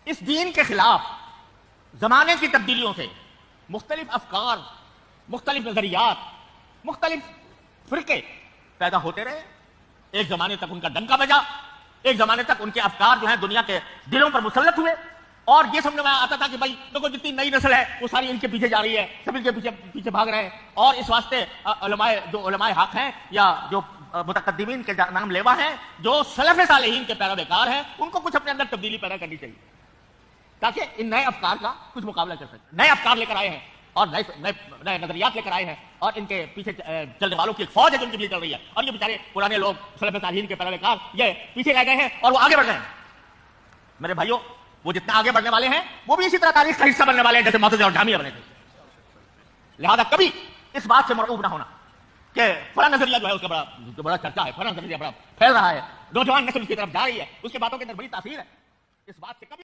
اس دین کے خلاف زمانے کی تبدیلیوں سے مختلف افکار، مختلف نظریات، مختلف فرقے پیدا ہوتے رہے. ایک زمانے تک ان کا ڈنکا بجا، ایک زمانے تک ان کے افکار جو ہیں دنیا کے دلوں پر مسلط ہوئے، اور یہ سمجھ میں آتا تھا کہ بھائی دیکھو جتنی نئی نسل ہے وہ ساری ان کے پیچھے جا رہی ہے، سب ان کے پیچھے بھاگ رہے ہیں. اور اس واسطے علماء حق ہیں یا جو متقدمین کے نام لیوا ہیں، جو سلف صالحین کے پیروکار ہیں، ان کو کچھ اپنے اندر تبدیلی پیدا کرنی چاہیے تاکہ ان نئے افکار کا کچھ مقابلہ کر سکیں. نئے افکار لے کر آئے ہیں اور نئے نظریات لے کر آئے ہیں، اور ان کے پیچھے چلنے والوں کی ایک فوج ہے جو ان کے پیچھے چل رہی ہے، اور یہ بیچارے پرانے لوگ سلف صالحین کے پیروکار یہ پیچھے رہ گئے ہیں اور وہ آگے بڑھ رہے ہیں. میرے بھائیوں، وہ جتنا آگے بڑھنے والے ہیں وہ بھی اسی طرح تاریخ کا حصہ بننے والے ہیں جیسے معتزلہ اور جہمیہ بنے تھے. لہذا کبھی اس بات سے مرعوب نہ ہونا کہ فلاں نظریہ جو ہے اس کا بڑا چرچا ہے، فلاں نظریہ بڑا پھیل رہا ہے، نوجوان نسل اس کی طرف جا رہی ہے، اس کے باتوں کے اندر بڑی تاثیر ہے. اس بات سے کبھی